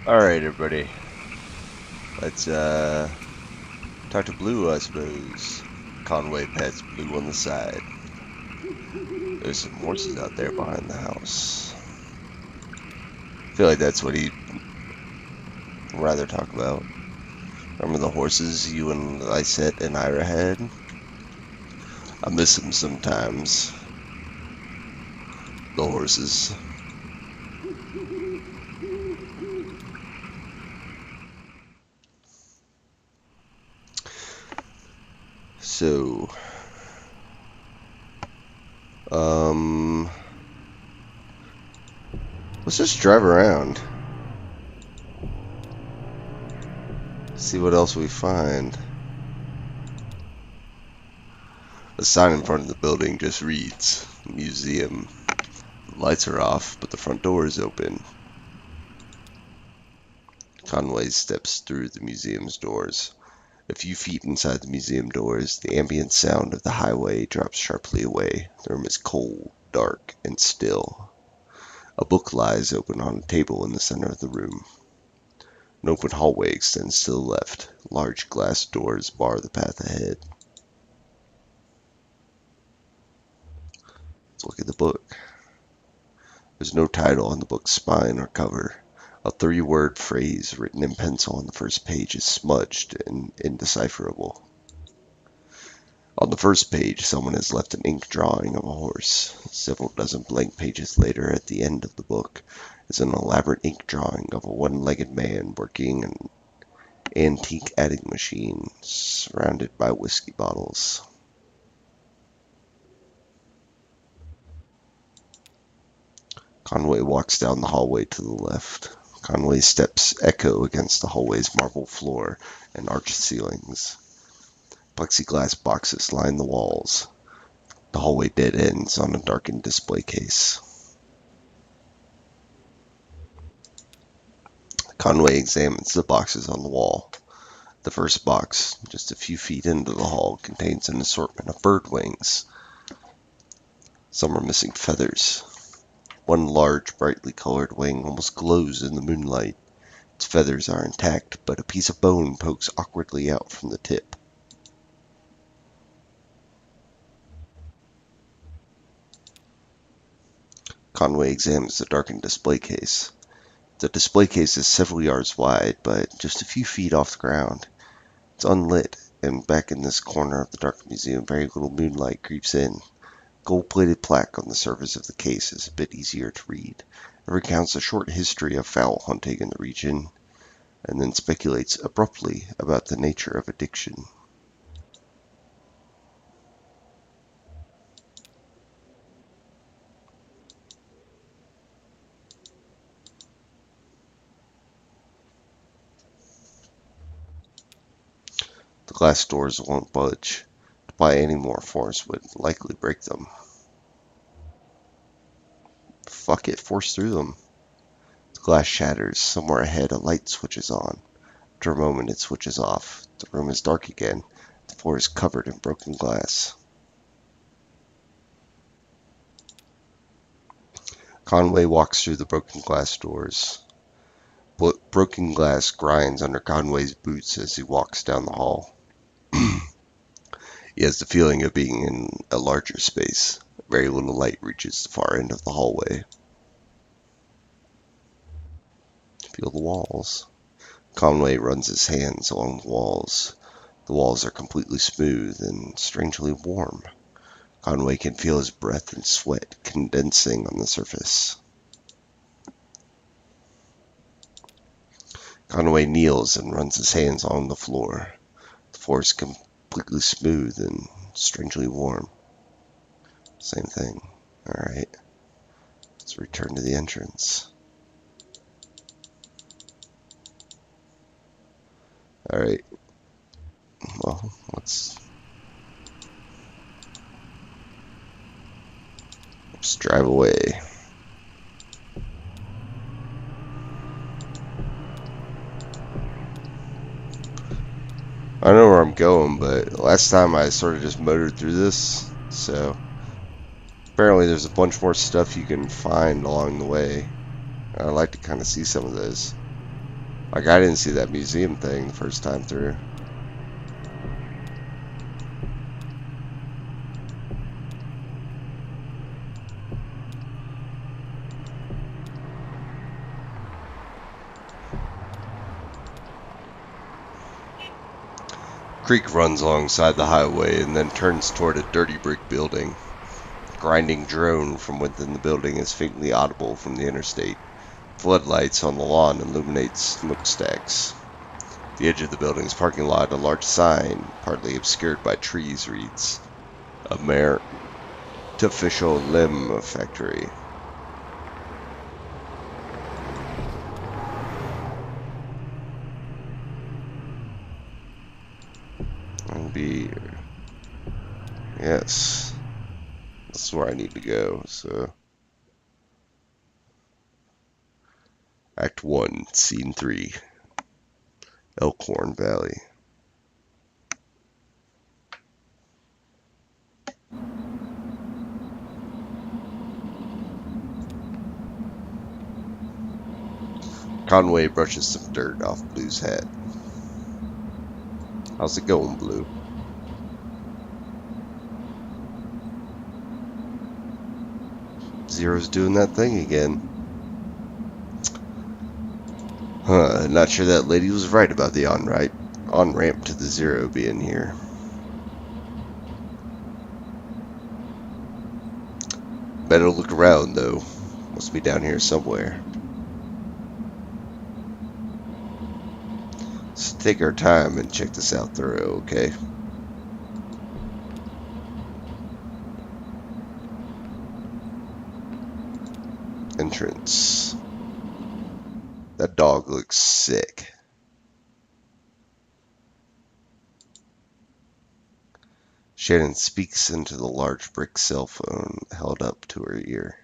Alright, everybody. Let's talk to Blue, I suppose. Conway pets Blue on the side. There's some horses out there behind the house. I feel like that's what he'd rather talk about. Remember the horses you and Lysette and Ira had? I miss them sometimes. The horses. So, let's just drive around. See what else we find. The sign in front of the building just reads, Museum. The lights are off, but the front door is open. Conway steps through the museum's doors. A few feet inside the museum doors, the ambient sound of the highway drops sharply away. The room is cold, dark, and still. A book lies open on a table in the center of the room. An open hallway extends to the left. Large glass doors bar the path ahead. Let's look at the book. There's no title on the book's spine or cover. A three-word phrase written in pencil on the first page is smudged and indecipherable. On the first page, someone has left an ink drawing of a horse. Several dozen blank pages later, at the end of the book, is an elaborate ink drawing of a one-legged man working an antique adding machine surrounded by whiskey bottles. Conway walks down the hallway to the left. Conway's steps echo against the hallway's marble floor and arched ceilings. Plexiglass boxes line the walls. The hallway dead ends on a darkened display case. Conway examines the boxes on the wall. The first box, just a few feet into the hall, contains an assortment of bird wings. Some are missing feathers. One large, brightly colored wing almost glows in the moonlight. Its feathers are intact, but a piece of bone pokes awkwardly out from the tip. Conway examines the darkened display case. The display case is several yards wide, but just a few feet off the ground. It's unlit, and back in this corner of the dark museum, very little moonlight creeps in. Gold-plated plaque on the surface of the case is a bit easier to read. It recounts a short history of fowl hunting in the region, and then speculates abruptly about the nature of addiction. The glass doors won't budge. To apply any more force would likely break them. Fuck it, force through them. The glass shatters. Somewhere ahead, a light switches on. After a moment, it switches off. The room is dark again. The floor is covered in broken glass. Conway walks through the broken glass doors. Broken glass grinds under Conway's boots as he walks down the hall. He has the feeling of being in a larger space. Very little light reaches the far end of the hallway. Feel the walls. Conway runs his hands along the walls. The walls are completely smooth and strangely warm. Conway can feel his breath and sweat condensing on the surface. Conway kneels and runs his hands along the floor. The floor is completely smooth and strangely warm. Same thing. Alright. Let's return to the entrance. Alright. Well, let's drive away. I know where I'm going, but last time I sort of just motored through this, so apparently there's a bunch more stuff you can find along the way. I'd like to kind of see some of those. Like, I didn't see that museum thing the first time through. Creek runs alongside the highway and then turns toward a dirty brick building. Grinding drone from within the building is faintly audible from the interstate. Floodlights on the lawn illuminate smokestacks. The edge of the building's parking lot, a large sign, partly obscured by trees, reads, Artificial Limb Factory. I'll be... Yes. That's where I need to go, so... Act 1, Scene 3. Elkhorn Valley. Conway brushes some dirt off Blue's hat. How's it going, Blue? Zero's doing that thing again. Not sure that lady was right about the on-ramp to the Zero being here. Better look around, though. Must be down here somewhere. Let's take our time and check this out thorough, okay? Entrance. That dog looks sick. Shannon speaks into the large brick cell phone held up to her ear.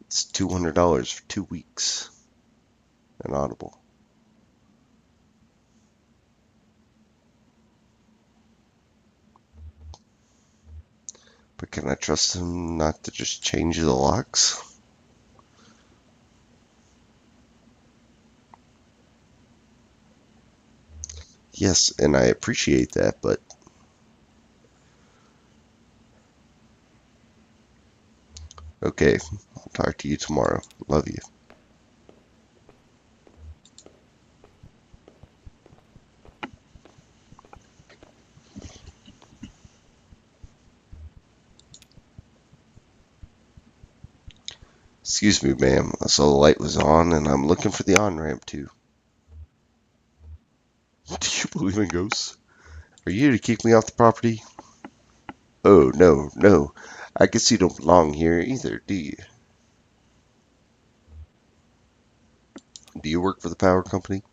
It's $200 for 2 weeks. Inaudible. But can I trust him not to just change the locks? Yes, and I appreciate that, but... Okay, I'll talk to you tomorrow. Love you. Excuse me, ma'am. I saw the light was on, and I'm looking for the on-ramp, too. Do you believe in ghosts? Are you here to kick me off the property? Oh, no, no. I guess you don't belong here either, do you? Do you work for the power company?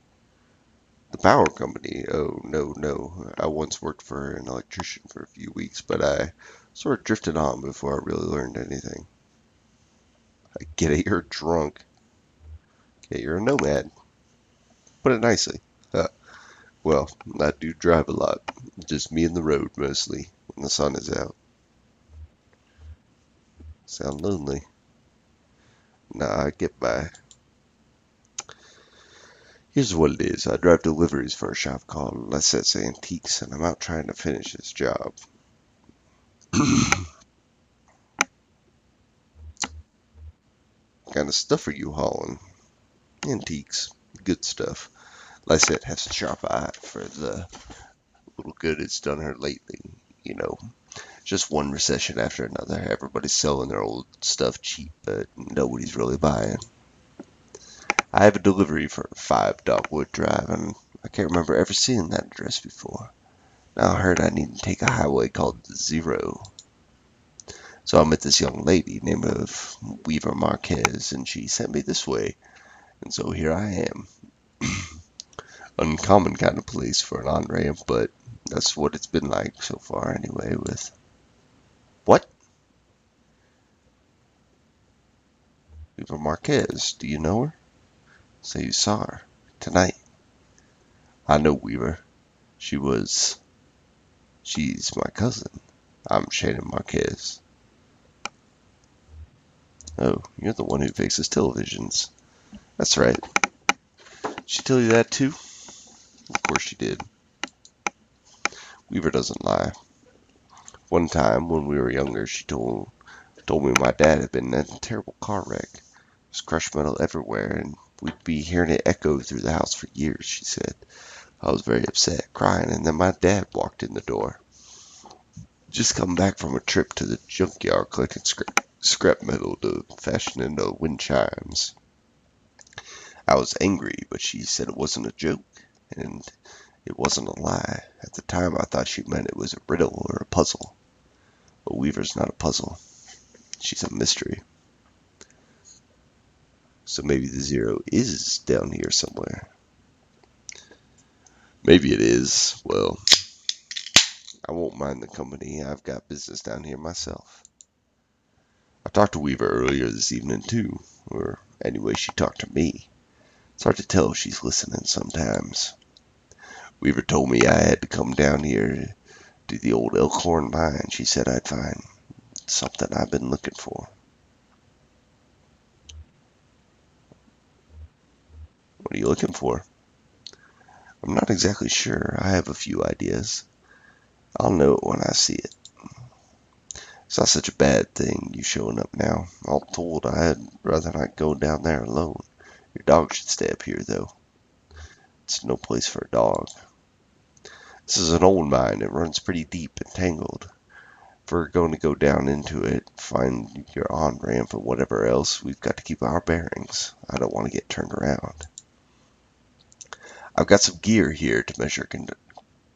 The power company? Oh, no, no. I once worked for an electrician for a few weeks, but I sort of drifted on before I really learned anything. I get it, you're drunk. Okay, you're a nomad. Put it nicely. Well, I do drive a lot. Just me and the road, mostly, when the sun is out. Sound lonely? Nah, I get by. Here's what it is. I drive deliveries for a shop called Lessette's Antiques, and I'm out trying to finish this job. What kind of stuff are you hauling? Antiques. Good stuff. Lysette has a sharp eye for the little good it's done her lately. You know, just one recession after another. Everybody's selling their old stuff cheap, but nobody's really buying. I have a delivery for 5 Dogwood Drive, and I can't remember ever seeing that address before. Now I heard I need to take a highway called the Zero. So I met this young lady named of Weaver Marquez, and she sent me this way, and so here I am. Uncommon kind of place for an on-ramp, but that's what it's been like so far anyway with... What? Weaver Marquez, do you know her? So you saw her tonight. I know Weaver. She's my cousin. I'm Shannon Marquez. Oh, you're the one who fixes televisions. That's right. She tell you that too? Of course she did. Weaver doesn't lie. One time, when we were younger, she told me my dad had been in a terrible car wreck. There was crushed metal everywhere, and we'd be hearing it echo through the house for years, she said. I was very upset, crying, and then my dad walked in the door. Just come back from a trip to the junkyard collecting scrap metal to fashion into wind chimes. I was angry, but she said it wasn't a joke, and it wasn't a lie. At the time, I thought she meant it was a riddle or a puzzle. But Weaver's not a puzzle. She's a mystery. So maybe the zero is down here somewhere. Maybe it is. Well, I won't mind the company. I've got business down here myself. I talked to Weaver earlier this evening, too. Or anyway, she talked to me. It's hard to tell if she's listening sometimes. Weaver told me I had to come down here to the old Elkhorn mine. She said I'd find something I've been looking for. What are you looking for? I'm not exactly sure. I have a few ideas. I'll know it when I see it. It's not such a bad thing, you showing up now. All told, I'd rather not go down there alone. Your dog should stay up here, though. It's no place for a dog. This is an old mine. It runs pretty deep and tangled. If we're going to go down into it, find your on-ramp or whatever else, we've got to keep our bearings. I don't want to get turned around. I've got some gear here to measure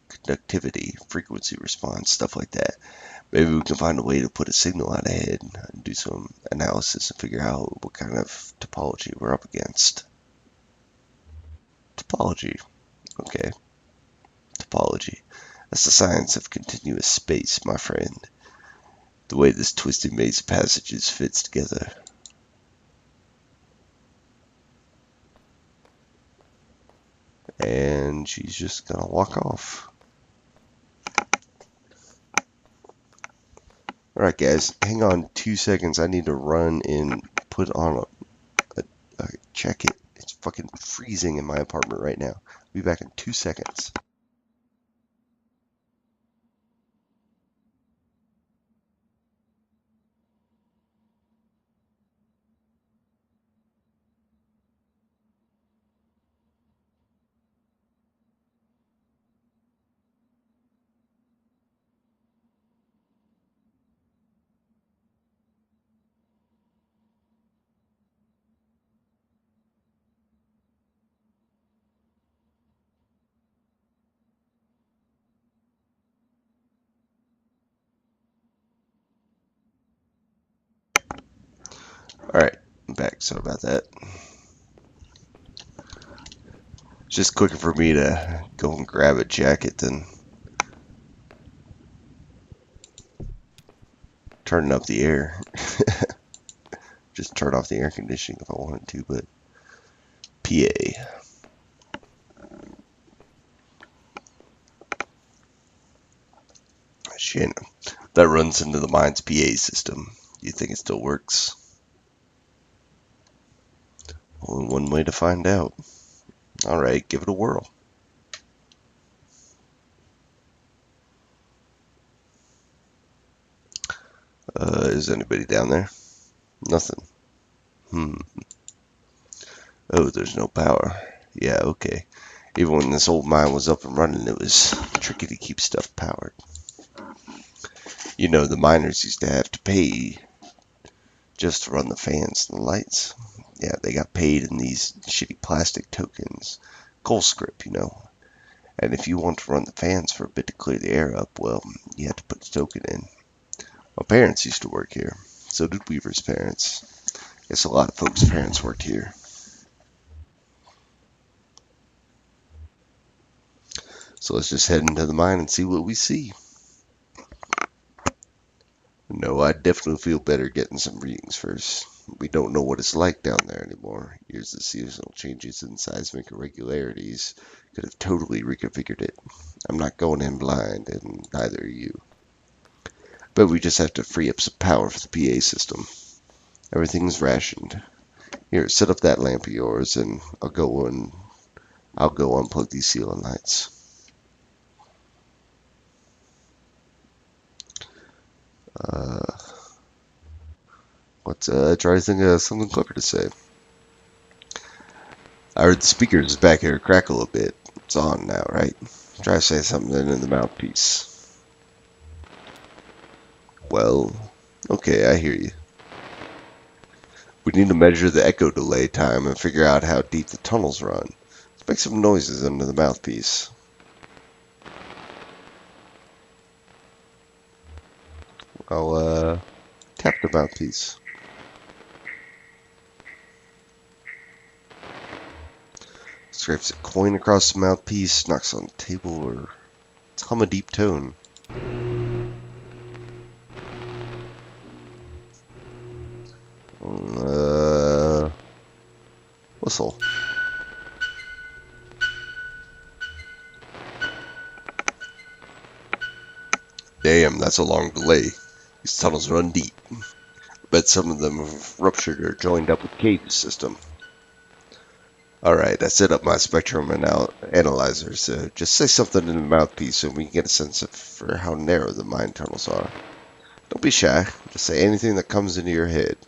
conductivity, frequency response, stuff like that. Maybe we can find a way to put a signal out ahead and do some analysis and figure out what kind of topology we're up against. Topology. Okay. Topology. That's the science of continuous space, my friend. The way this twisted maze of passages fits together. And she's just gonna walk off. Alright guys, hang on 2 seconds. I need to run and put on a jacket. It's fucking freezing in my apartment right now. I'll be back in 2 seconds. Alright, I'm back. Sorry about that. It's just quicker for me to go and grab a jacket than turning up the air. Just turn off the air conditioning if I wanted to, but PA. Shit, that runs into the mine's PA system. Do you think it still works? Only one way to find out. Alright, give it a whirl. Is anybody down there? Nothing. Oh, there's no power. Yeah, okay. Even when this old mine was up and running, it was tricky to keep stuff powered. You know, the miners used to have to pay just to run the fans and the lights. Yeah, they got paid in these shitty plastic tokens. Coal script, you know. And if you want to run the fans for a bit to clear the air up, well, you had to put the token in. My parents used to work here. So did Weaver's parents. Guess a lot of folks' parents worked here. So let's just head into the mine and see what we see. No, I definitely feel better getting some readings first. We don't know what it's like down there anymore. Years of seasonal changes and seismic irregularities could have totally reconfigured it. I'm not going in blind, and neither are you. But we just have to free up some power for the PA system. Everything's rationed. Here, set up that lamp of yours, and I'll go unplug these ceiling lights. Try to think of something clever to say. I heard the speakers back here crackle a bit. It's on now, right? Try to say something in the mouthpiece. Well, okay, I hear you. We need to measure the echo delay time and figure out how deep the tunnels run. Let's make some noises under the mouthpiece. I'll tap the mouthpiece. Scrapes a coin across the mouthpiece, knocks on the table, or hum a deep tone. Whistle. Damn, that's a long delay. These tunnels run deep. Bet some of them have ruptured or joined up with cave system. Alright, I set up my spectrum analyzer, so just say something in the mouthpiece so we can get a sense for how narrow the mine tunnels are. Don't be shy, just say anything that comes into your head.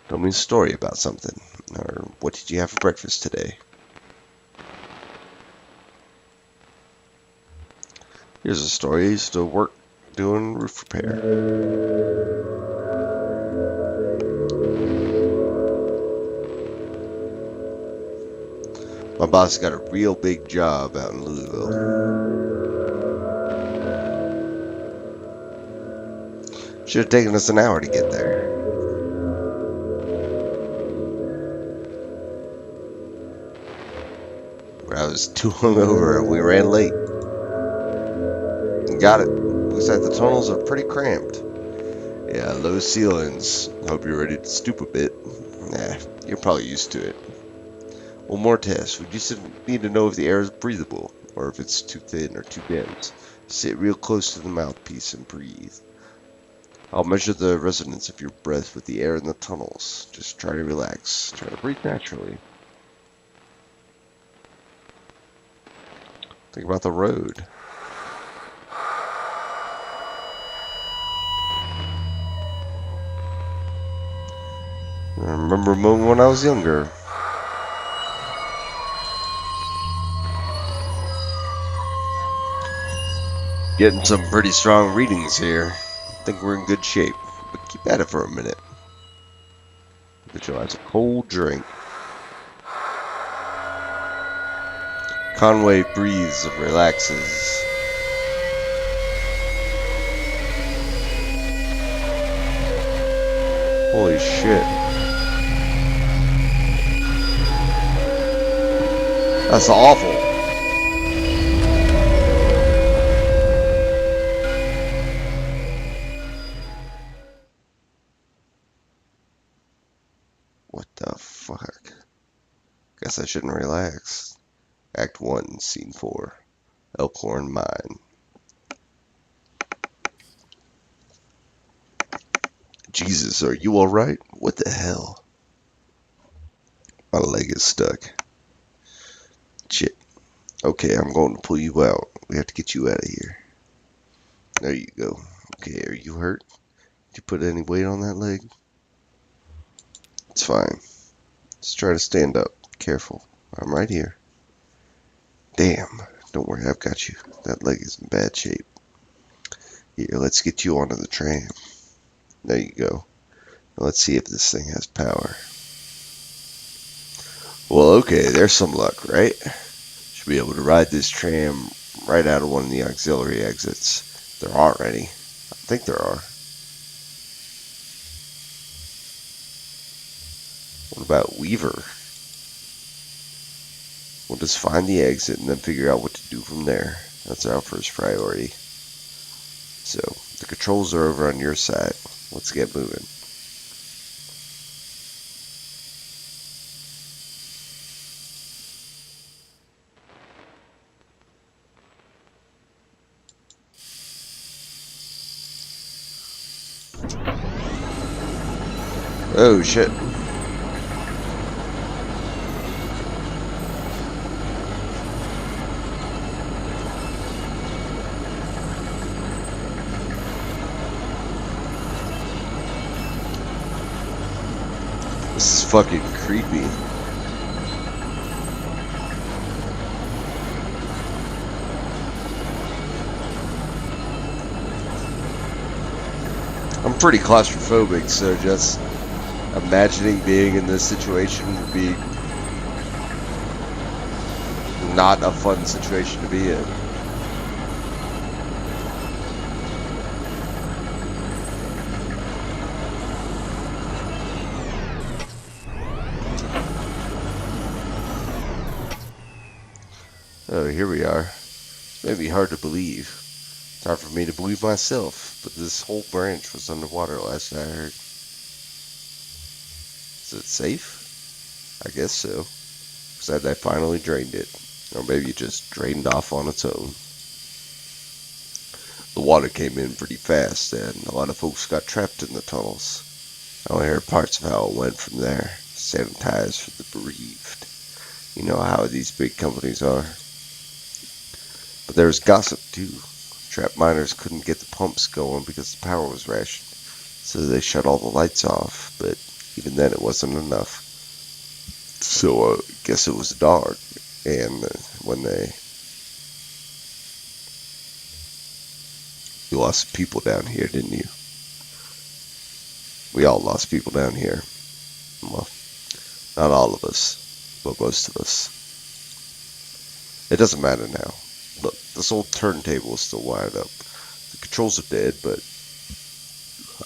Tell me a story about something, or what did you have for breakfast today? Here's a story. I used to work doing roof repair. My boss got a real big job out in Louisville. Should have taken us an hour to get there. I was too hungover and we ran late. Got it. Looks like the tunnels are pretty cramped. Yeah, low ceilings. Hope you're ready to stoop a bit. Nah, you're probably used to it. One more test. We just need to know if the air is breathable, or if it's too thin or too dense. Sit real close to the mouthpiece and breathe. I'll measure the resonance of your breath with the air in the tunnels. Just try to relax. Try to breathe naturally. Think about the road. I remember a moment when I was younger. Getting some pretty strong readings here. I think we're in good shape, but keep at it for a minute. Visualize a cold drink. Conway breathes and relaxes. Holy shit. That's awful. What the fuck? Guess I shouldn't relax. Act 1, Scene 4. Elkhorn Mine. Jesus, are you alright? What the hell? My leg is stuck. Shit. Okay, I'm going to pull you out. We have to get you out of here. There you go. Okay, are you hurt? Did you put any weight on that leg? It's fine. Just try to stand up. Careful. I'm right here. Damn. Don't worry, I've got you. That leg is in bad shape. Here, let's get you onto the tram. There you go. Now let's see if this thing has power. Well, okay, there's some luck, right? Should be able to ride this tram right out of one of the auxiliary exits. There aren't any. I think there are. What about Weaver? We'll just find the exit and then figure out what to do from there. That's our first priority. So, the controls are over on your side. Let's get moving. Oh shit. This is fucking creepy. I'm pretty claustrophobic, so just imagining being in this situation would be not a fun situation to be in. Oh, here we are. It may be hard to believe. It's hard for me to believe myself, but this whole branch was underwater last I heard. Is it safe? I guess so. Said they finally drained it. Or maybe it just drained off on its own. The water came in pretty fast, and a lot of folks got trapped in the tunnels. I only heard parts of how it went from there. Sanitized for the bereaved. You know how these big companies are. But there was gossip, too. Trapped miners couldn't get the pumps going because the power was rationed. So they shut all the lights off, but even then it wasn't enough. So I guess it was dark, and when you lost people down here, didn't you? We all lost people down here. Well, not all of us, but most of us. It doesn't matter now. Look, this old turntable is still wired up. The controls are dead, but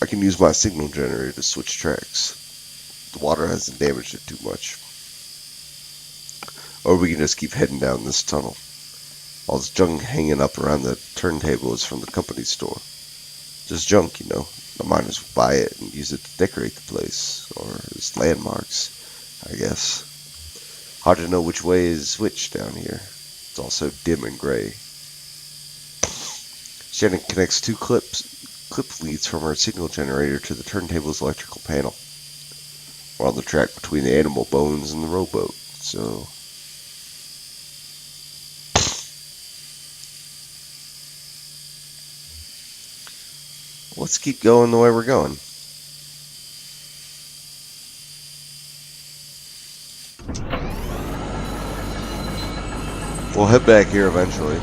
I can use my signal generator to switch tracks. The water hasn't damaged it too much. Or we can just keep heading down this tunnel. All this junk hanging up around the turntable is from the company store. Just junk, you know. The miners will buy it and use it to decorate the place, or as landmarks, I guess. Hard to know which way is which down here. It's all so dim and gray. Shannon connects two clip leads from her signal generator to the turntable's electrical panel. We're on the track between the animal bones and the rowboat, so... let's keep going the way we're going. We'll head back here eventually.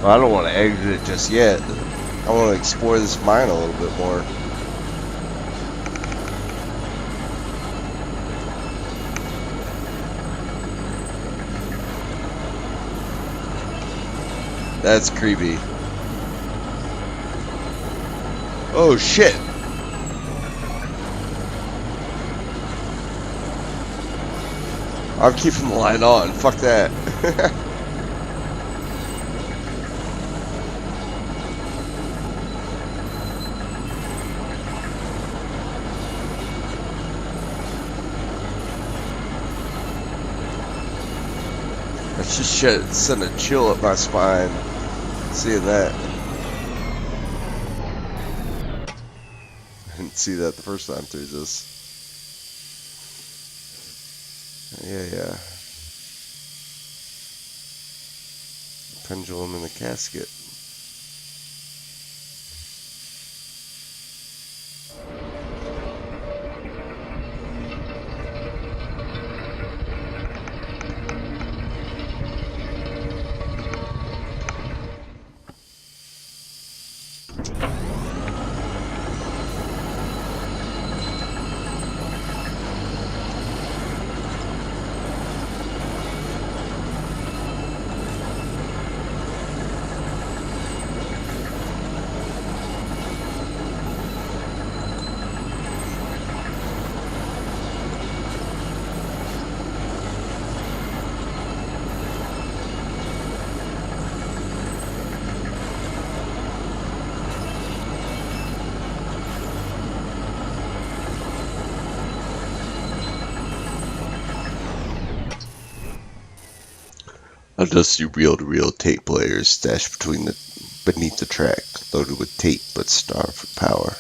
I don't want to exit it just yet. I want to explore this mine a little bit more. That's creepy. Oh shit! I'm keeping the light on. Fuck that. That just sent a chill up my spine seeing that. I didn't see that the first time through this. Yeah. Pendulum in the casket. A dusty reel-to-reel tape player is stashed beneath the track, loaded with tape but starved for power.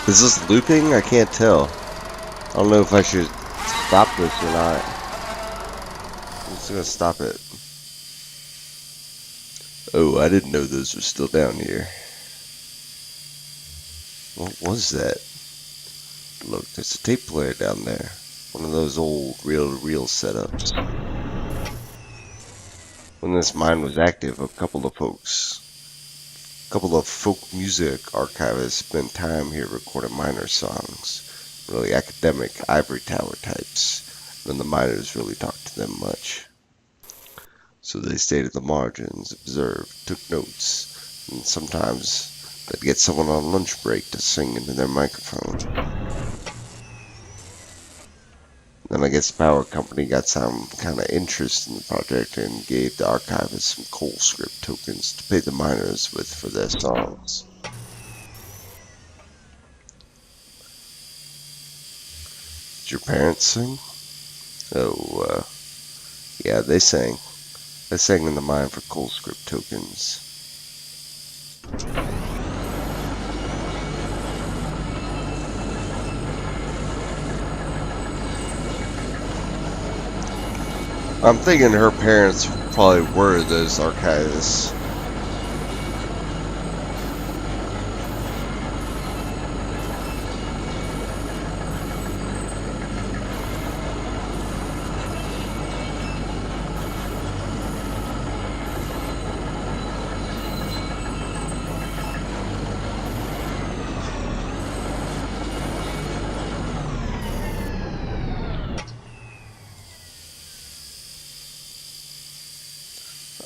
Is this looping? I can't tell. I don't know if I should stop this or not. I'm just gonna stop it. Oh, I didn't know those were still down here. What was that? Look, there's a tape player down there. One of those old reel-to-reel setups. When this mine was active, a couple of folk music archivists spent time here recording miner songs. Really academic ivory tower types. None of the miners really talked to them much. So they stayed at the margins, observed, took notes, and sometimes they'd get someone on lunch break to sing into their microphone. Then I guess the power company got some kind of interest in the project and gave the archivists some coal script tokens to pay the miners with for their songs. Did your parents sing? Oh, yeah, they sang. They sang in the mine for coal script tokens. I'm thinking her parents probably were those archivists.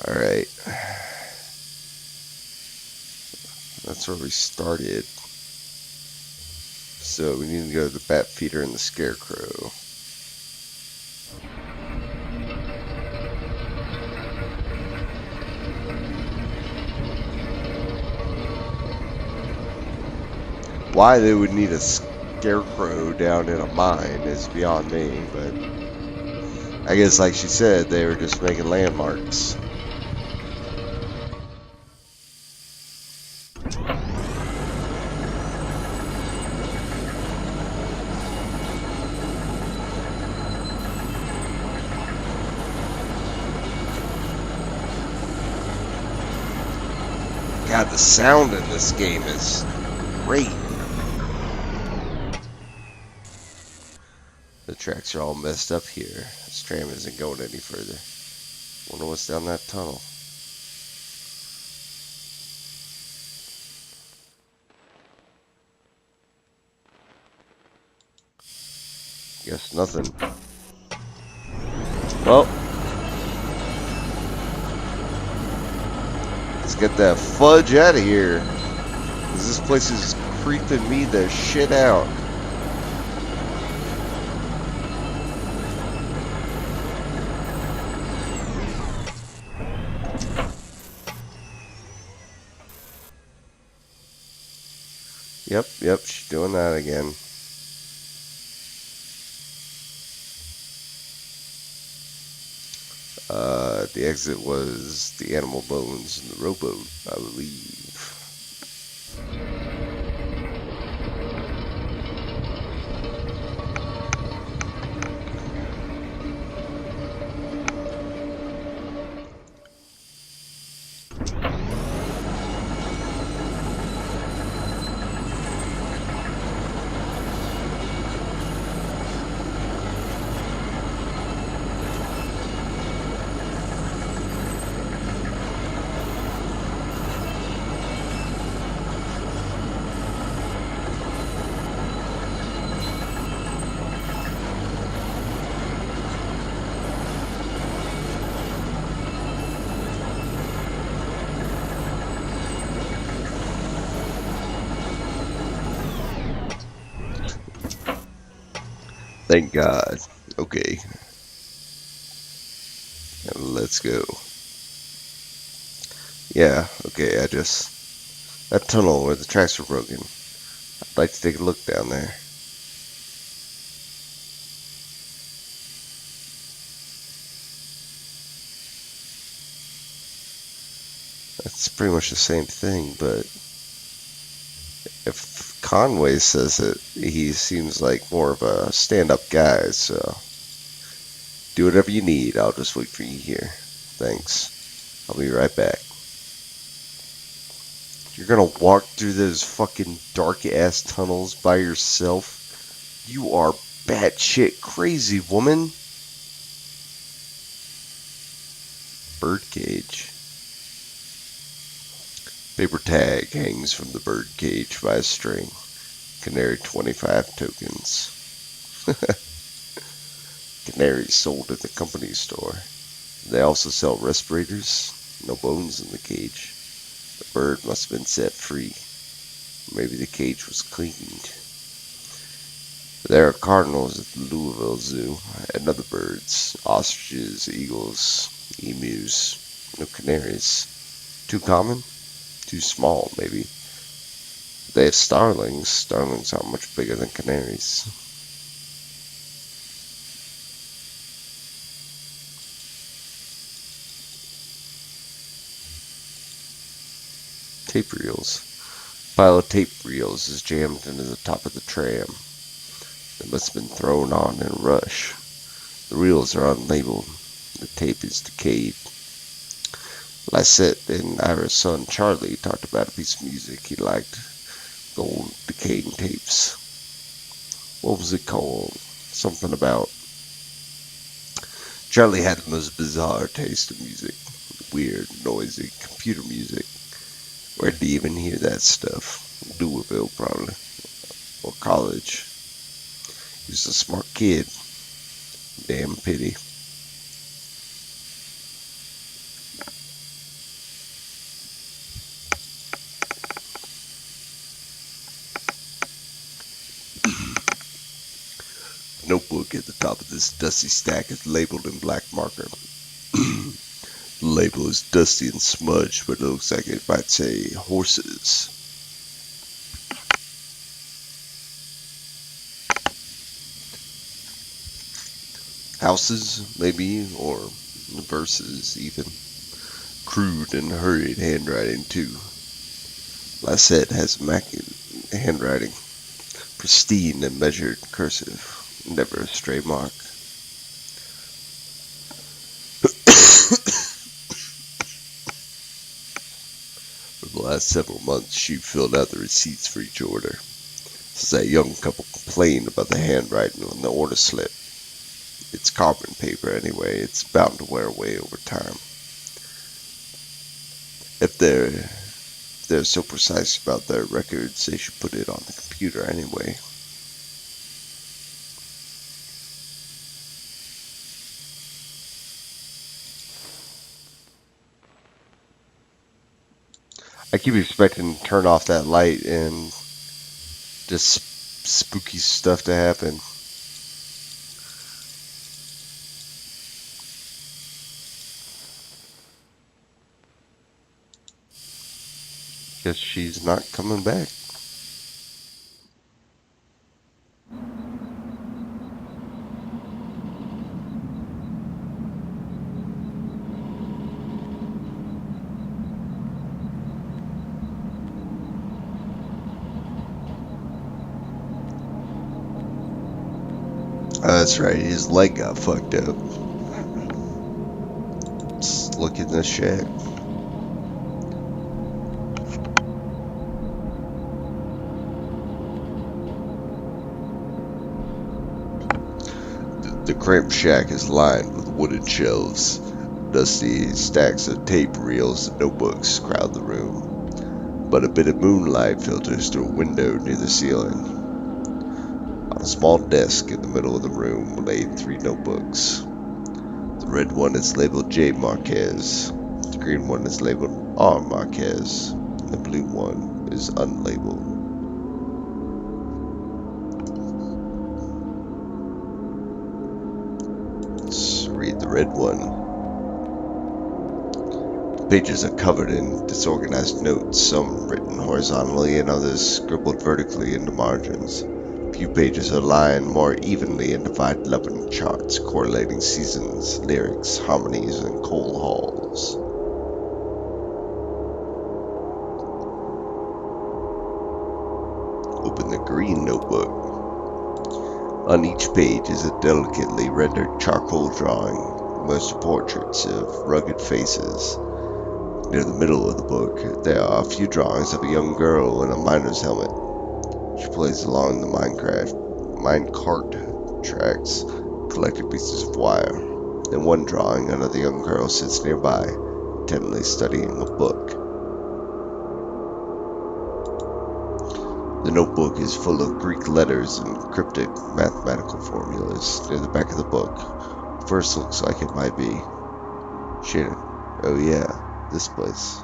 Alright. That's where we started. So we need to go to the bat feeder and the scarecrow. Why they would need a scarecrow down in a mine is beyond me, but I guess like she said, they were just making landmarks. God, the sound in this game is great. The tracks are all messed up here. This tram isn't going any further. Wonder what's down that tunnel. Guess nothing. Well, let's get that fudge out of here. Cause this place is creeping me the shit out. Yep, she's doing that again. The exit was the animal bones in the rowboat, I believe. Thank God. Okay, let's go. Yeah, okay, that tunnel where the tracks were broken. I'd like to take a look down there. That's pretty much the same thing, but if Conway says it, he seems like more of a stand-up guy, so do whatever you need. I'll just wait for you here. Thanks. I'll be right back. You're gonna walk through those fucking dark-ass tunnels by yourself? You are batshit crazy, woman. Birdcage. Paper tag hangs from the birdcage by a string. Canary 25 tokens. Canaries sold at the company store. They also sell respirators. No bones in the cage. The bird must have been set free. Maybe the cage was cleaned. There are cardinals at the Louisville Zoo and other birds. Ostriches, eagles, emus. No canaries. Too common? Too small, maybe. They have starlings. Starlings aren't much bigger than canaries. Tape reels. A pile of tape reels is jammed into the top of the tram. They must have been thrown on in a rush. The reels are unlabeled. The tape is decayed. Lysette and Ira's son Charlie talked about a piece of music he liked. The old decaying tapes. What was it called? Something about... Charlie had the most bizarre taste of music. Weird, noisy, computer music. Where'd he even hear that stuff? Louisville, probably. Or college. He was a smart kid. Damn pity. Notebook at the top of this dusty stack is labeled in black marker. The label is dusty and smudged, but it looks like it might say horses. Houses, maybe, or verses, even. Crude and hurried handwriting, too. Lysette has immaculate handwriting. Pristine and measured cursive. Never a stray mark. For the last several months, she filled out the receipts for each order. Since that young couple complained about the handwriting on the order slip. It's carbon paper anyway, it's bound to wear away over time. If they're so precise about their records, they should put it on the computer anyway. I keep expecting to turn off that light and just spooky stuff to happen. Guess she's not coming back. Oh, that's right, his leg got fucked up. Let's look in the shack. The cramped shack is lined with wooden shelves. Dusty stacks of tape reels and notebooks crowd the room, but a bit of moonlight filters through a window near the ceiling. On a small desk in the middle of the room lay 3 notebooks. The red one is labeled J. Marquez, the green one is labeled R. Marquez, and the blue one is unlabeled. red one. Pages are covered in disorganized notes, some written horizontally and others scribbled vertically into margins. A few pages are lined more evenly and divide up in charts correlating seasons, lyrics, harmonies, and coal halls. Open the green notebook. On each page is a delicately rendered charcoal drawing, most portraits of rugged faces. Near the middle of the book, there are a few drawings of a young girl in a miner's helmet. She plays along the minecart tracks, collecting pieces of wire. In one drawing, another young girl sits nearby, intently studying a book. The notebook is full of Greek letters and cryptic mathematical formulas. Near the back of the book, first looks like it might be Shannon. Oh yeah, this place.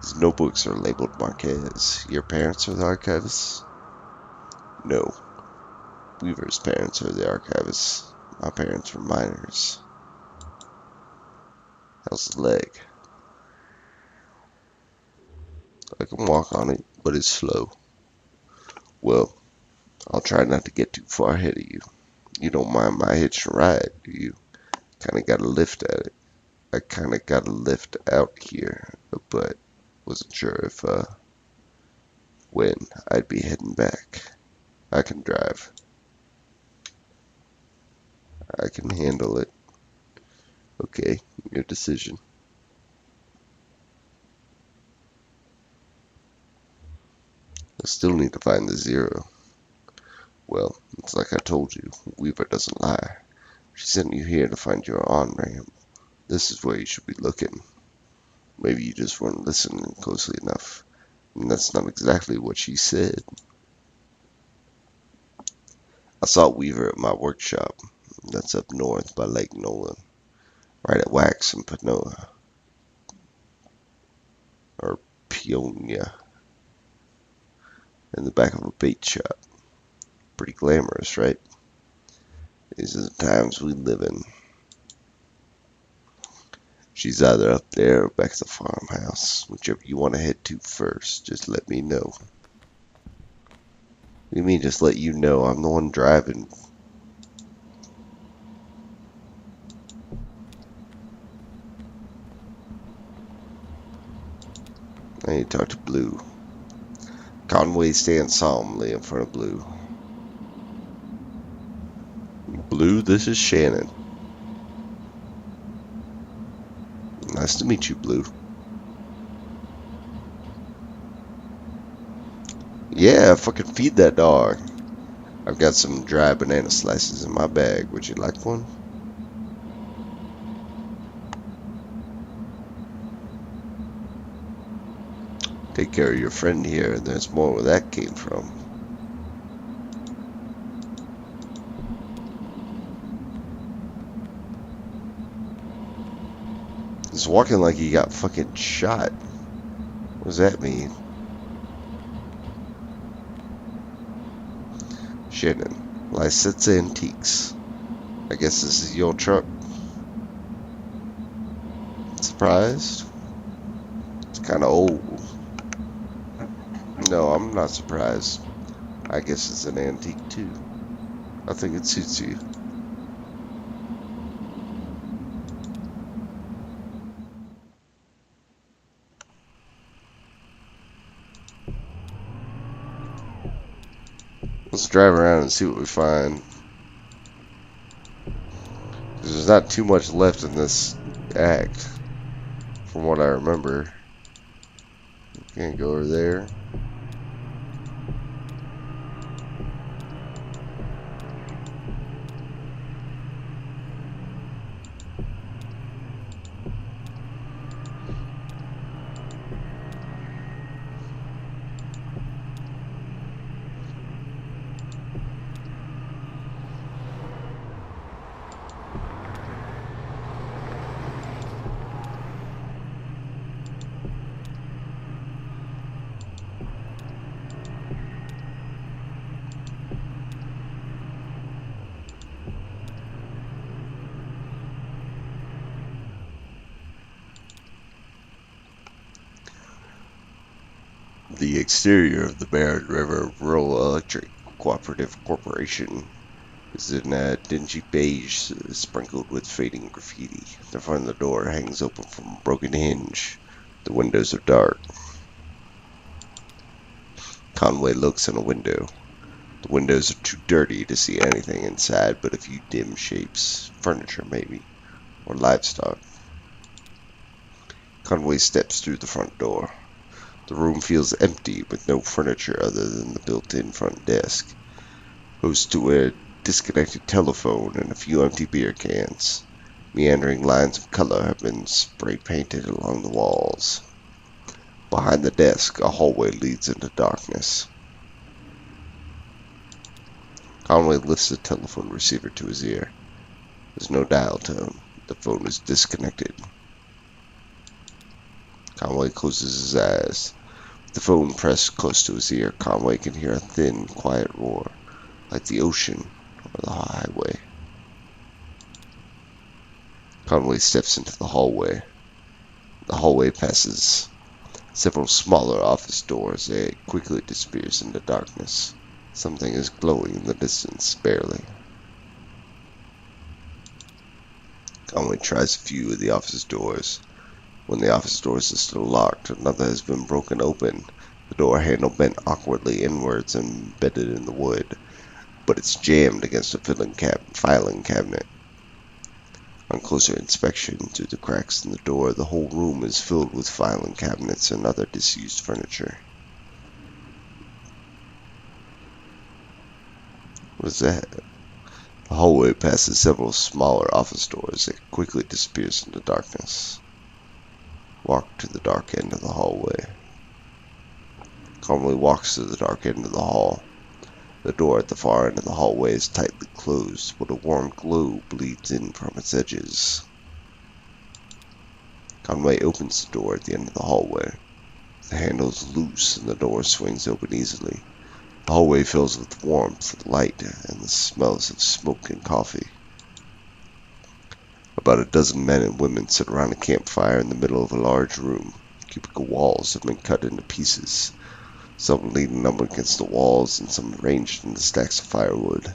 These notebooks are labeled Marquez. Your parents are the archivists? No. Weaver's parents are the archivists. My parents were miners. How's the leg? I can walk on it, but it's slow. Well, I'll try not to get too far ahead of you. You don't mind my hitching a ride, do you? Kinda got a lift at it. I kinda got a lift out here, but wasn't sure if, when I'd be heading back. I can drive. I can handle it. Okay, your decision. I still need to find the zero. Well, it's like I told you, Weaver doesn't lie. She sent you here to find your on-ramp. This is where you should be looking. Maybe you just weren't listening closely enough. And that's not exactly what she said. I saw Weaver at my workshop. That's up north by Lake Nolan. Right at Wax and Panoa. Or Peonia. In the back of a bait shop. Pretty glamorous, right? These are the times we live in. She's either up there or back at the farmhouse. Whichever you want to head to first, just let me know. What do you mean just let you know? I'm the one driving. I need to talk to Blue. Conway stands solemnly in front of Blue. Blue, this is Shannon. Nice to meet you, Blue. Yeah, fucking feed that dog. I've got some dry banana slices in my bag. Would you like one? Take care of your friend here. There's more where that came from. He's walking like he got fucking shot. What does that mean? Shannon, Lysette's Antiques. I guess this is your truck. Surprised? It's kind of old. No, I'm not surprised. I guess it's an antique too. I think it suits you. Let's drive around and see what we find. There's not too much left in this act, from what I remember. Can't go over there. The exterior of the Barren River Rural Electric Cooperative Corporation is in a dingy beige sprinkled with fading graffiti. The front of the door hangs open from a broken hinge. The windows are dark. Conway looks in a window. The windows are too dirty to see anything inside but a few dim shapes, furniture maybe, or livestock. Conway steps through the front door. The room feels empty with no furniture other than the built-in front desk, host to a disconnected telephone and a few empty beer cans. Meandering lines of color have been spray-painted along the walls. Behind the desk, a hallway leads into darkness. Conway lifts the telephone receiver to his ear. There's no dial tone. The phone is disconnected. Conway closes his eyes. With the phone pressed close to his ear, Conway can hear a thin, quiet roar, like the ocean or the highway. Conway steps into the hallway. The hallway passes several smaller office doors. It quickly disappears into darkness. Something is glowing in the distance, barely. Conway tries a few of the office doors. When the office doors are still locked, another has been broken open. The door handle bent awkwardly inwards and embedded in the wood, but it's jammed against a filing cabinet. On closer inspection, through the cracks in the door, the whole room is filled with filing cabinets and other disused furniture. What is that? The hallway passes several smaller office doors. It quickly disappears into darkness. Walk to the dark end of the hallway. Conway walks to the dark end of the hall. The door at the far end of the hallway is tightly closed, but a warm glow bleeds in from its edges. Conway opens the door at the end of the hallway. The handle is loose and the door swings open easily. The hallway fills with warmth, light, and the smells of smoke and coffee. About a dozen men and women sit around a campfire in the middle of a large room. Cubicle walls have been cut into pieces, some leaning up against the walls and some arranged into stacks of firewood.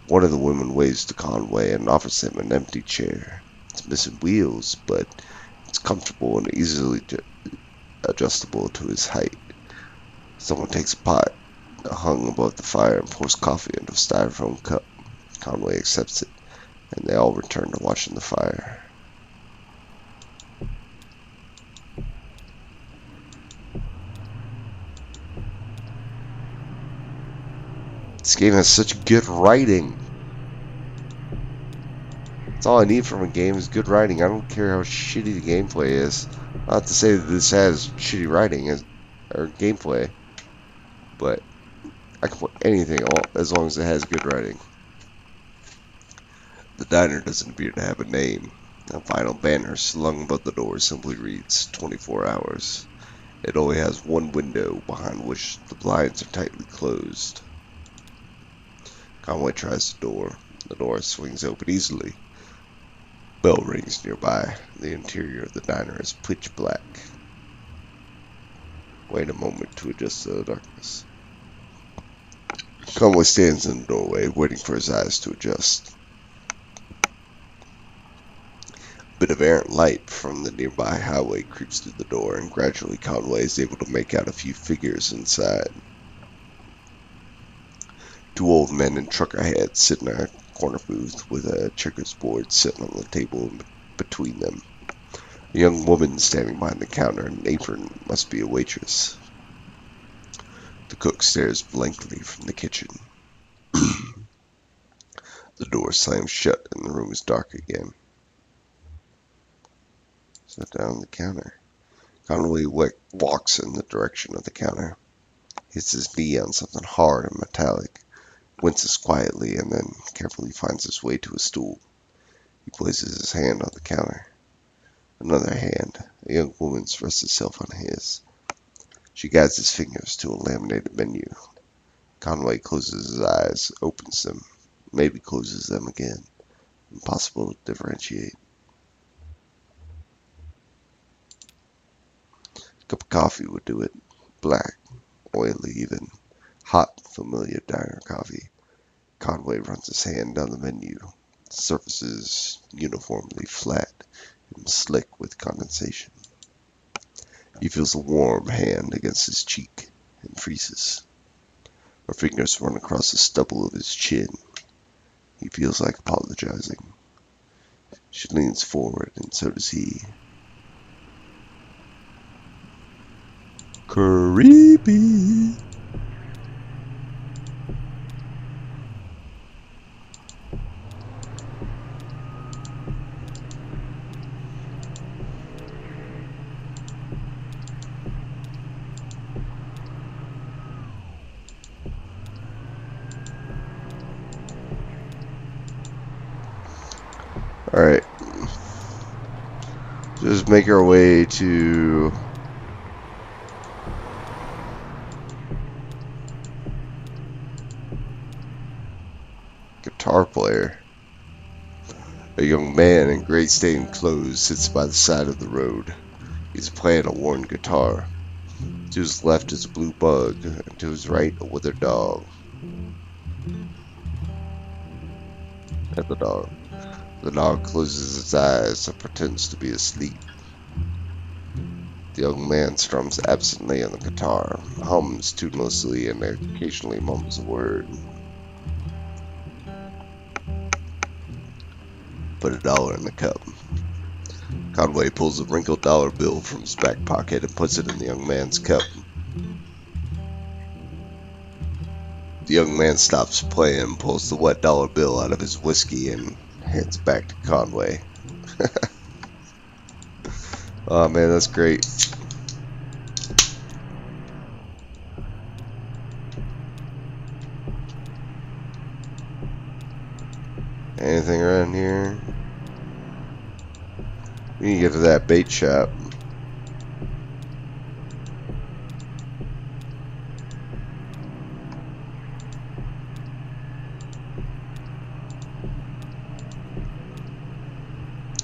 One of the women waves to Conway and offers him an empty chair. It's missing wheels, but it's comfortable and easily adjustable to his height. Someone takes a pot hung above the fire and pours coffee into a styrofoam cup. Conway accepts it, and they all return to watching the fire. This game has such good writing. That's all I need from a game is good writing. I don't care how shitty the gameplay is. Not to say that this has shitty writing or gameplay, but I can play anything as long as it has good writing. The diner doesn't appear to have a name. A vinyl banner slung above the door simply reads 24 hours. It only has one window behind which the blinds are tightly closed. Conway tries the door. The door swings open easily. Bell rings nearby. The interior of the diner is pitch black. Wait a moment to adjust to the darkness. Conway stands in the doorway, waiting for his eyes to adjust. A bit of errant light from the nearby highway creeps through the door, and gradually Conway is able to make out a few figures inside. Two old men in trucker hats sit in a corner booth with a checkers board sitting on the table between them. A young woman standing behind the counter in an apron must be a waitress. The cook stares blankly from the kitchen. The door slams shut and the room is dark again. Sit down on the counter. Conway walks in the direction of the counter. Hits his knee on something hard and metallic. Winces quietly and then carefully finds his way to a stool. He places his hand on the counter. Another hand, a young woman's, rests itself on his. She guides his fingers to a laminated menu. Conway closes his eyes, opens them, maybe closes them again. Impossible to differentiate. A cup of coffee would do it. Black, oily even, hot, familiar diner coffee. Conway runs his hand down the menu. The surface is uniformly flat and slick with condensation. He feels a warm hand against his cheek and freezes. Her fingers run across the stubble of his chin. He feels like apologizing. She leans forward, and so does he. Creepy. Alright. Just make our way to guitar player. A young man in gray stained clothes sits by the side of the road. He's playing a worn guitar. To his left is a blue bug, and to his right a withered dog. At the dog. The dog closes its eyes and pretends to be asleep. The young man strums absently on the guitar, hums tunelessly, and occasionally mumbles a word. Put $1 in the cup. Conway pulls a wrinkled dollar bill from his back pocket and puts it in the young man's cup. The young man stops playing, pulls the wet dollar bill out of his whiskey, and hands it back to Conway. Oh man, that's great. Anything around here? We need to get to that bait shop.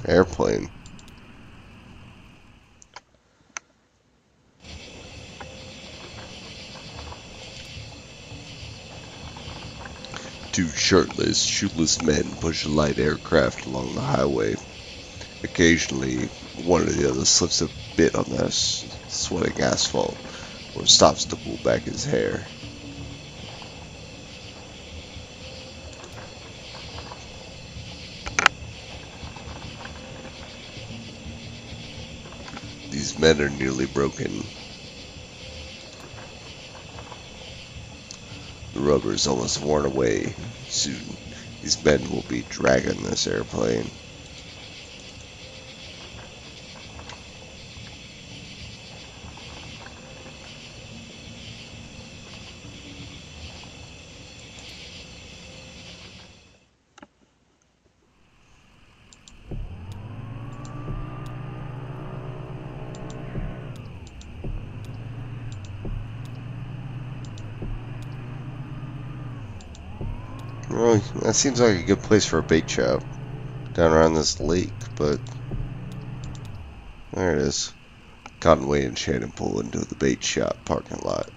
Airplane. Two shirtless, shoeless men push a light aircraft along the highway. Occasionally, one or the other slips a bit on the sweating asphalt, or stops to pull back his hair. These men are nearly broken. The rubber is almost worn away. Soon, these men will be dragging this airplane. Well, that seems like a good place for a bait shop. Down around this lake, but there it is. Conway and Shannon pull into the bait shop parking lot.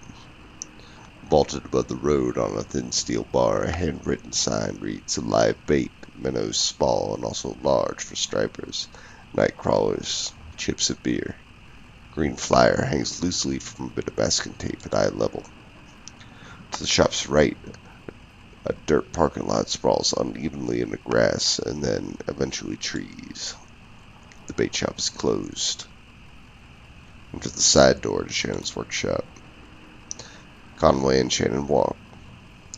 Vaulted above the road on a thin steel bar, a handwritten sign reads, "Live bait, minnows small and also large for stripers, night crawlers, chips of beer." Green flyer hangs loosely from a bit of masking tape at eye level. To the shop's right, a dirt parking lot sprawls unevenly in the grass and then eventually trees. The bait shop is closed. Enter the side door to Shannon's workshop. Conway and Shannon walk.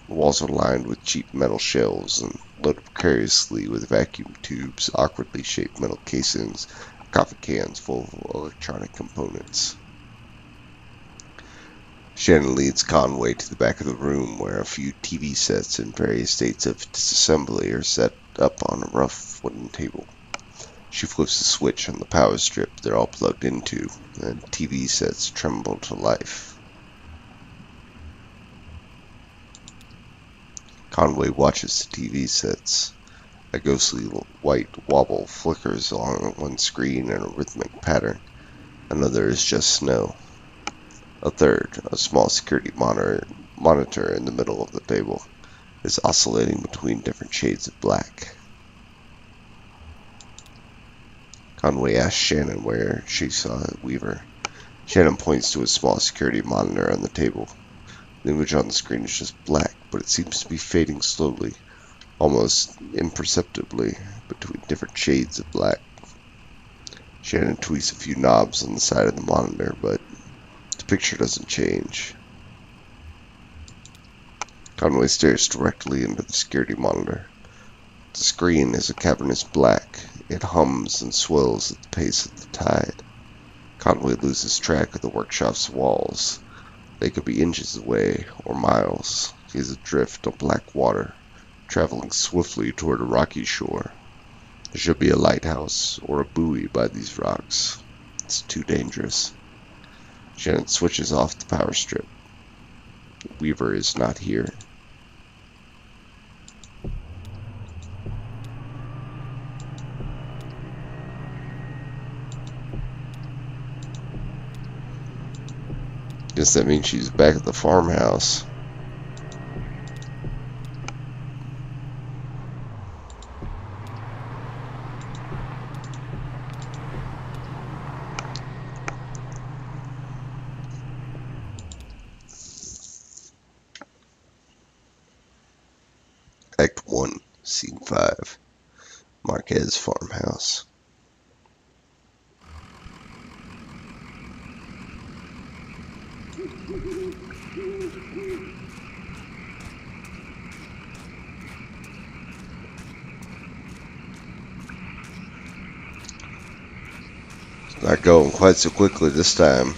The walls are lined with cheap metal shelves and loaded precariously with vacuum tubes, awkwardly shaped metal casings, coffee cans full of electronic components. Shannon leads Conway to the back of the room where a few TV sets in various states of disassembly are set up on a rough wooden table. She flips the switch on the power strip they're all plugged into, and TV sets tremble to life. Conway watches the TV sets. A ghostly white wobble flickers along one screen in a rhythmic pattern. Another is just snow. A third, a small security monitor in the middle of the table, is oscillating between different shades of black. Conway asks Shannon where she saw Weaver. Shannon points to a small security monitor on the table. The image on the screen is just black, but it seems to be fading slowly, almost imperceptibly, between different shades of black. Shannon tweaks a few knobs on the side of the monitor, but the picture doesn't change. Conway stares directly into the security monitor. The screen is a cavernous black. It hums and swells at the pace of the tide. Conway loses track of the workshop's walls. They could be inches away or miles. He is adrift on black water, traveling swiftly toward a rocky shore. There should be a lighthouse or a buoy by these rocks. It's too dangerous. Shannon switches off the power strip. Weaver is not here. Guess that means she's back at the farmhouse. Act 1, Scene 5, Marquez Farmhouse. It's not going quite so quickly this time.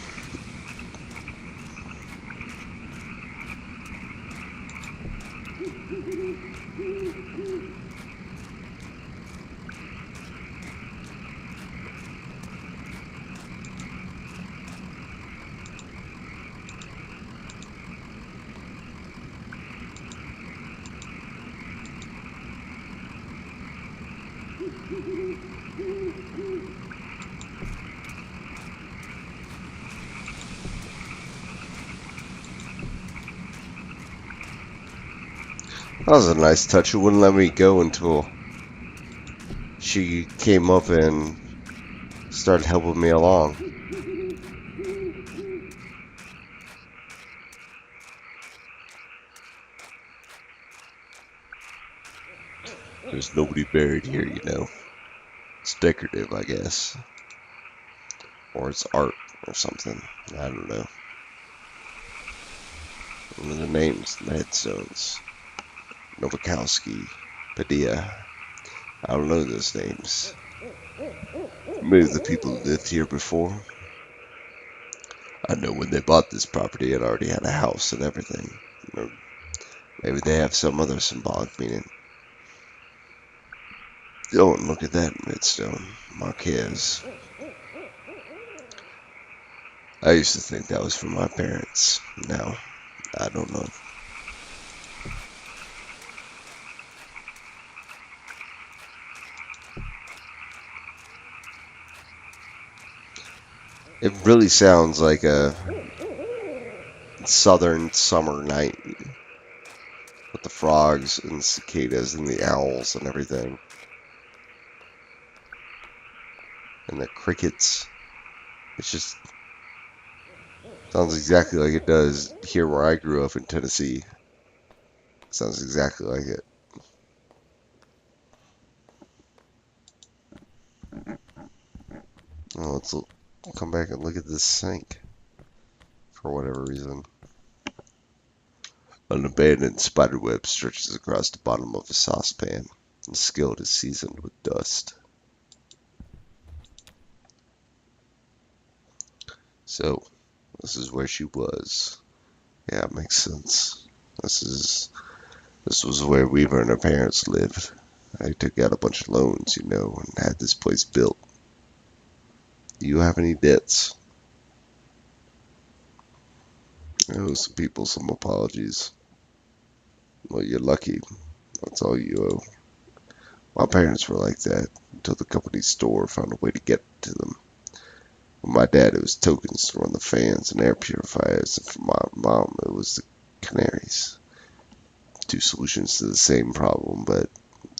That was a nice touch. It wouldn't let me go until she came up and started helping me along. There's nobody buried here, you know. It's decorative, I guess. Or it's art or something. I don't know. What are the names? The headstones. Novakowski. Padilla. I don't know those names. Maybe the people who lived here before. I know when they bought this property, it already had a house and everything. Or maybe they have some other symbolic meaning. Oh, and look at that midstone. Marquez. I used to think that was from my parents. Now, I don't know. It really sounds like a southern summer night with the frogs and the cicadas and the owls and everything. And the crickets. It just sounds exactly like it does here where I grew up in Tennessee. Sounds exactly like it. Oh, let's come back and look at this sink. For whatever reason. An abandoned spiderweb stretches across the bottom of a saucepan. The skillet is seasoned with dust. So, this is where she was. Yeah, it makes sense. This was where Weaver and her parents lived. I took out a bunch of loans, you know, and had this place built. Do you have any debts? I owe some people some apologies. Well, you're lucky. That's all you owe. My parents were like that until the company store found a way to get to them. For my dad, it was tokens to run the fans and air purifiers, and for my mom, it was the canaries. Two solutions to the same problem, but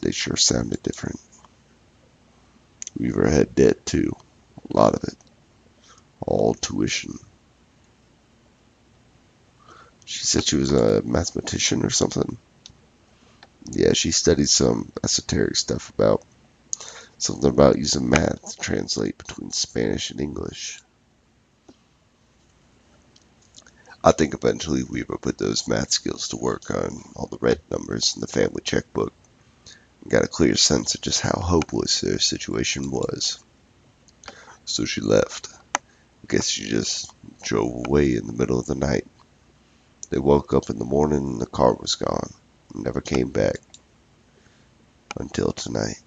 they sure sounded different. Weaver had debt too, a lot of it, all tuition. She said she was a mathematician or something. Yeah, she studied some esoteric stuff about something about using math to translate between Spanish and English. I think eventually Weaver put those math skills to work on all the red numbers in the family checkbook and got a clear sense of just how hopeless their situation was. So she left. I guess she just drove away in the middle of the night. They woke up in the morning and the car was gone. Never came back. Until tonight.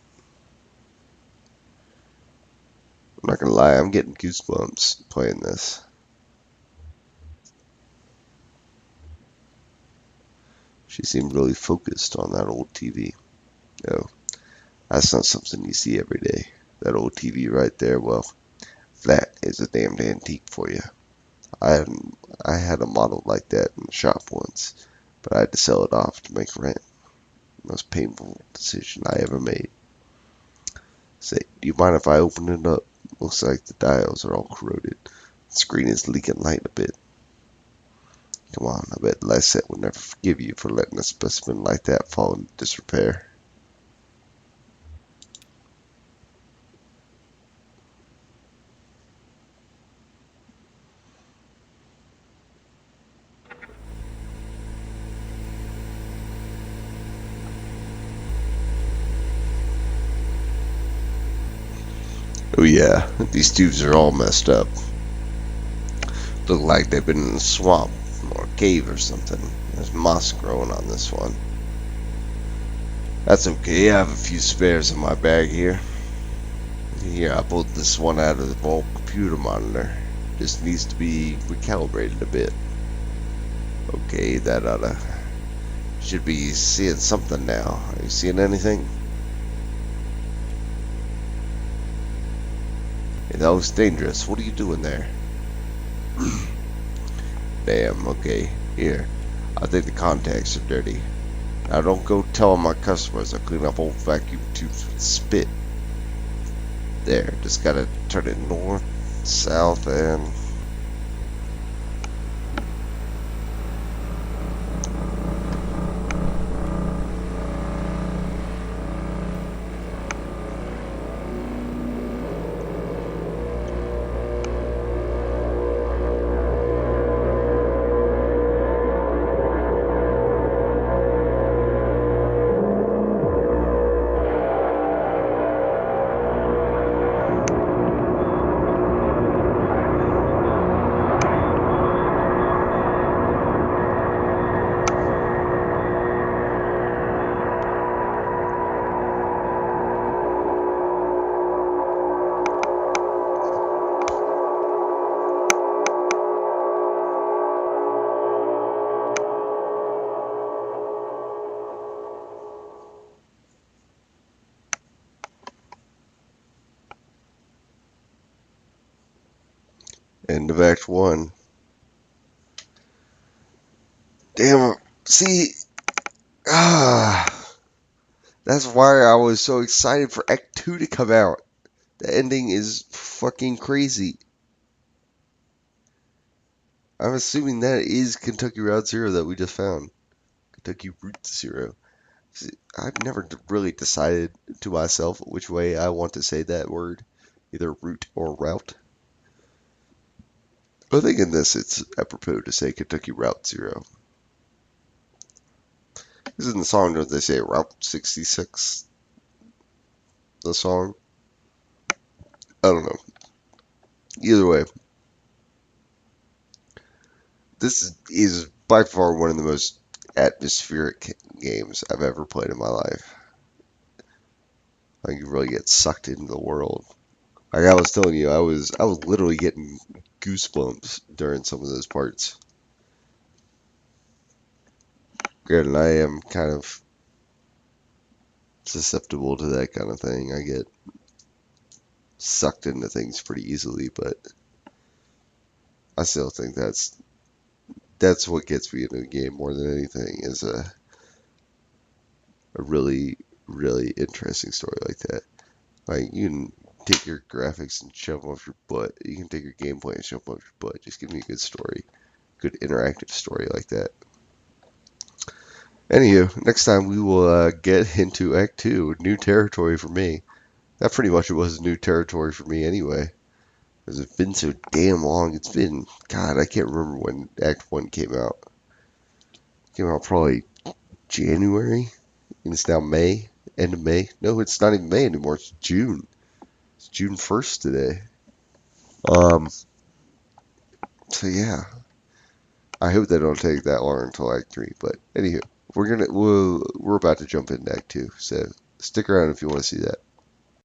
I'm not gonna lie, I'm getting goosebumps playing this. She seemed really focused on that old TV. No, that's not something you see every day. That old TV right there, well, that is a damned antique for you. I I had a model like that in the shop once, but I had to sell it off to make rent. Most painful decision I ever made. Say, do you mind if I open it up? Looks like the dials are all corroded. The screen is leaking light a bit. Come on, I bet Lysette would never forgive you for letting a specimen like that fall into disrepair. Oh yeah, these tubes are all messed up. Look like they've been in a swamp or a cave or something. There's moss growing on this one. That's okay, I have a few spares in my bag here. Here, I pulled this one out of the vault computer monitor. Just needs to be recalibrated a bit. Okay, that oughta... Should be seeing something now. Are you seeing anything? Hey, that was dangerous. What are you doing there? Damn, okay. Here. I think the contacts are dirty. Now don't go telling my customers I clean up old vacuum tubes with spit. There, just gotta turn it north, south, and... End of Act 1. Damn, see... That's why I was so excited for Act 2 to come out. The ending is fucking crazy. I'm assuming that is Kentucky Route Zero that we just found. Kentucky Route Zero. See, I've never really decided to myself which way I want to say that word. Either route or route. I think in this it's apropos to say Kentucky Route Zero. Because in the song, don't they say Route 66? The song? I don't know. Either way, this is by far one of the most atmospheric games I've ever played in my life. Like you really get sucked into the world. Like I was telling you, I was literally getting goosebumps during some of those parts. Granted, I am kind of susceptible to that kind of thing. I get sucked into things pretty easily, but I still think that's what gets me into the game more than anything is a really, really interesting story like that. Like, you can take your graphics and shove them off your butt. You can take your gameplay and shove them off your butt. Just give me a good story, good interactive story like that. Anywho, next time we will get into Act 2, new territory for me. That pretty much was new territory for me anyway, because it's been so damn long. It's been, God, I can't remember when Act 1 came out. It came out probably January, and it's now May, end of May. No, it's not even May anymore. It's June. It's June 1st today. Um, so yeah, I hope they don't take that long until Act 3. But anywho, we're about to jump into Act 2. So stick around if you want to see that.